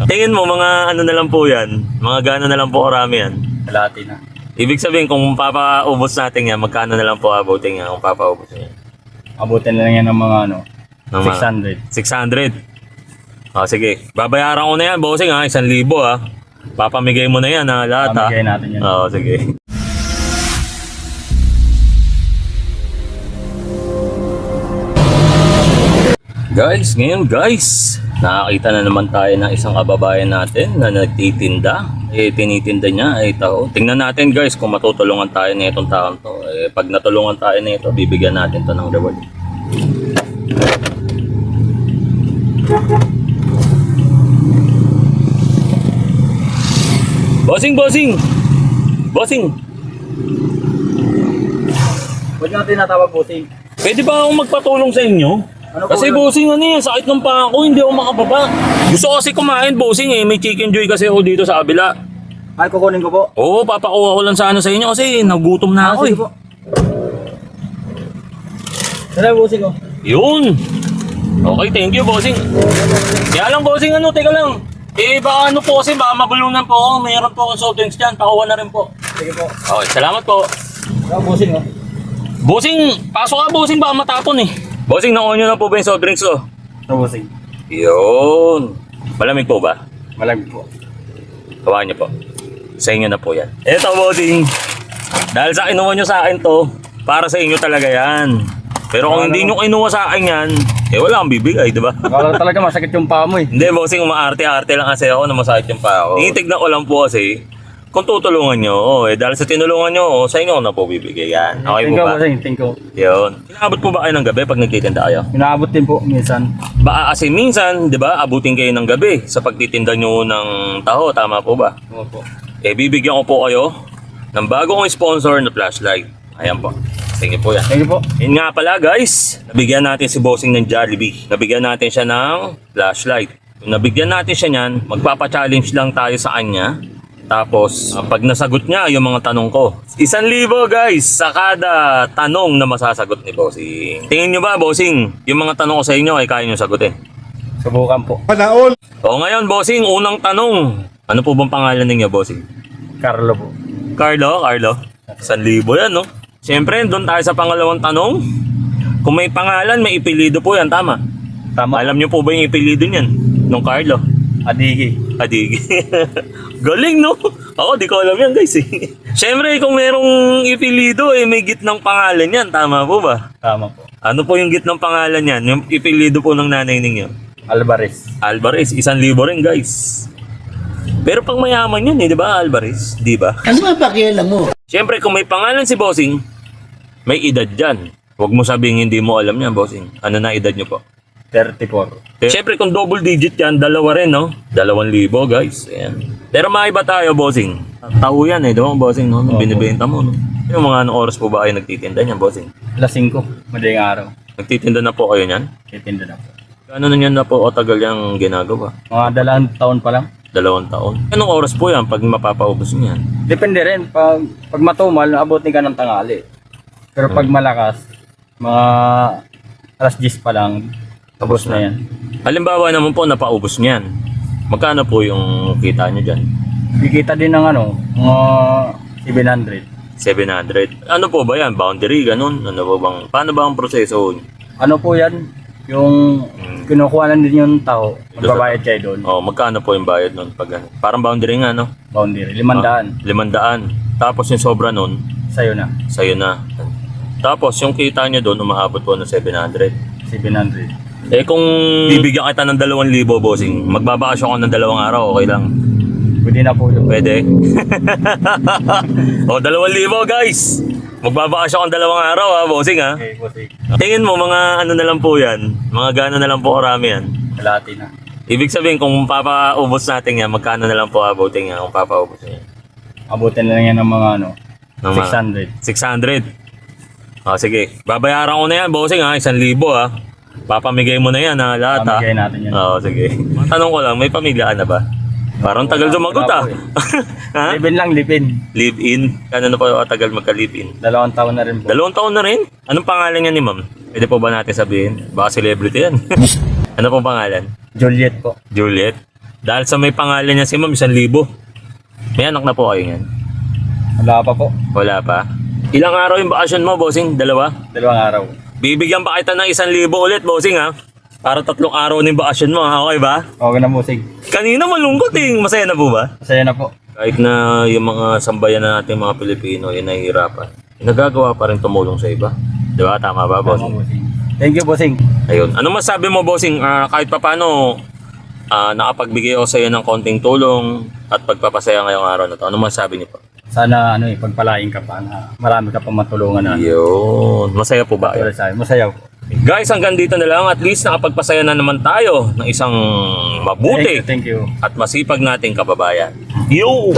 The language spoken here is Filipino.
Tingin mo mga ano na lang po yan? Mga gano'n na lang po karami yan? Kalahati na. Ibig sabihin kung papaubos natin yan, magkano na lang po abutin yan kung papaubos yan? Abutin na lang yan ng mga ano, Ng mga 600. 600. Sige. Babayaran ko na yan, bossing ha. 1,000 ha. Papamigay mo na yan ha, lahat ha. Pamigay natin yan. Sige. Guys, nakakita na naman tayo ng isang kababayan natin na nagtitinda. Tinitinda niya ay tao. Tingnan natin guys kung matutulungan tayo na itong taon to. Pag natulungan tayo na ito, bibigyan natin to ng reward. Bossing! Huwag natin natawag bossing. Pwede ba akong magpatulong sa inyo? Ano po Kasi yun? bossing sakit ng paa ko, hindi ako makababa. Gusto ko kasi kumain bossing may chicken joy kasi ako dito sa kabila. Ay, kukunin ko po. Oo, papakuha ko lang sana sa inyo kasi nagutom na ako Sige po. Tara bossing oh. Yun! Okay, thank you bossing. Kaya lang bossing teka lang. Baka po kasi, baka mabulunan po ako. Mayroon po akong soft drinks dyan, pakuha na rin po. Sige po. Okay, salamat po. Tara bossing oh. Bossing, pasok ka bossing, baka matapon Bossing, nakuha nyo na po ba yung soft drinks ko? Tara bossing. Yun! Malamig po ba? Malamig po. Kawain niyo po. Sa inyo na po yan. Eto, bossing. Dahil sa kinuha nyo sa akin to, para sa inyo talaga yan. Pero kung hindi nyo kinuha sa akin yan, wala akong bibigay, di ba? Akala talaga masakit yung paa mo eh. Hindi, bossing, umaarte-arte lang kasi ako na masakit yung paa ko. Tinitignan ko lang po kasi, kung tutulungan nyo, dahil sa tinulungan nyo, sa inyo ko na po bibigay yan. Okay po ba? Thank you. Yun. Inaabot po ba kayo ng gabi pag nagtitinda kayo? Inaabot din po minsan. Baka kasi minsan, di ba, abutin kayo ng gabi sa pagtitinda nyo ng taho, tama po ba? Opo. Bibigyan ko po kayo ng bagong sponsor na flashlight. Ayan po. Sige po yan. Thank you po. Yun nga pala guys, nabigyan natin si bossing ng Jollibee. Nabigyan natin siya ng flashlight. Kung nabigyan natin siya niyan, magpapa-challenge lang tayo sa kanya. Tapos, pag nasagot niya yung mga tanong ko, 1,000 guys sa kada tanong na masasagot ni bossing. Tingin nyo ba bossing, yung mga tanong ko sa inyo ay kaya nyo sagutin? Subukan po. O ngayon bossing, unang tanong. Ano po bang pangalan ninyo bossing? Carlo po. Carlo? 1,000 yan no? Siyempre, doon tayo sa pangalawang tanong. Kung may pangalan, may ipilido po yan, tama? Tama. Alam niyo po ba yung ipilido niyan? Nung Carlo? Adigi. Adigi. Galing no? Ako, di ko alam yan guys Siyempre, kung merong ipilido, may gitnang pangalan yan, tama po ba? Tama po. Ano po yung gitnang pangalan yan? Yung ipilido po ng nanay ninyo? Alvarez. Alvarez, 1,000 rin guys. Pero pang mayaman yun di ba Alvarez? Di ba? Ano ba pakialam mo? Siyempre, kung may pangalan si bossing, may edad dyan. Huwag mo sabihin hindi mo alam yan, bossing. Ano na edad nyo po? 34. Siyempre, kung double digit yan, dalawa rin, no? 2,000 guys. Ayan. Pero maiba tayo, bossing. Taho yan, di ba, bossing, no? Binibenta mo, no? Yung mga anong oras po ba kayo nagtitinda niyan, bossing? Alas 5. Madaling araw. Nagtitinda na po kayo niyan? Titinda na po. Ano na yan na po o tagal yung ginagawa? Mga 2 taon pa lang. 2 taon. Anong oras po yan pag mapapaubos niyan? Depende rin. Pag matumal, abutin ka ng tangali. Pero pag malakas, mga alas 10 pa lang, tapos na yan. Halimbawa naman po, napaubos niyan. Magkano po yung kita nyo dyan? Kikita din ng mga 700. 700. Ano po ba yan? Boundary, ganun? Ano po bang, paano ba ang proseso? Ano po yan? Yung kinukuha lang din yung tao, magbabayad kayo doon. Oh, magkano po yung bayad nun? Pag, parang boundary nga, no? Boundary, 500. 500. Tapos yung sobra nun, Sa'yo na, sa'yo na. Tapos yung kita nyo doon, umahabot po ng 700. 700. Kung bibigyan kita ng 2,000, bossing, magbabakasyon ka ng 2 araw, okay lang. Pwede na po yun. Pwede. O, 2,000 guys. Magbabakasyon ka ng 2 araw bossing Okay, bossing. Tingin mo mga ano na lang po yan? Mga gano'n na lang po karami yan? Kalahati na. Ibig sabihin kung papaubos natin yan, magkano na lang po abutin yan kung papaubos yan? Abutin na lang yan ng mga Ng mga 600. 600. Sige, babayaran ko na yan bossing 1,000 Papamigay mo na yan lahat Pamigay natin yan. Sige. Tanong ko lang, may pamilya ka na ba? Parang tagal sumagot wala po Ha? Lipin lang, lipin. Live-in? Ano na po tagal magka-live-in? 2 taon na rin po. 2 taon na rin? Anong pangalan niya ni ma'am? Pwede po ba natin sabihin? Baka celebrity yan. Ano pong pangalan? Juliet po. Juliet? Dahil sa may pangalan niya si ma'am, 1,000. May anak na po kayo yan? Wala pa po. Wala pa. Ilang araw yung bakasyon mo, bossing? 2? 2 araw. Bibigyan pa kita ng 1,000 ulit, bossing ha? Para 3 araw na yung bakasyon mo, ha? Okay ba? Okay na bossing. Kanina malungkot eh. Masaya na po ba? Masaya na po. Kahit na yung mga sambayan na natin mga Pilipino, yung nahihirapan, nagagawa pa rin tumulong sa iba. Di ba? Tama ba, Tama, bossing? bossing. Thank you bossing. Ayun. Ano masabi mo, bossing? Kahit pa paano, nakapagbigay ako sa iyo ng konting tulong at pagpapasaya ngayong araw na to. Ano masabi niyo po? Sana pagpalain ka pa na marami ka pa matulungan na. Yun. Masaya po ba? Para sa akin. Masaya po. Guys, hanggang dito na lang. At least nakapagpasaya na naman tayo ng isang mabuti Thank you. at masipag nating kababayan. Yo!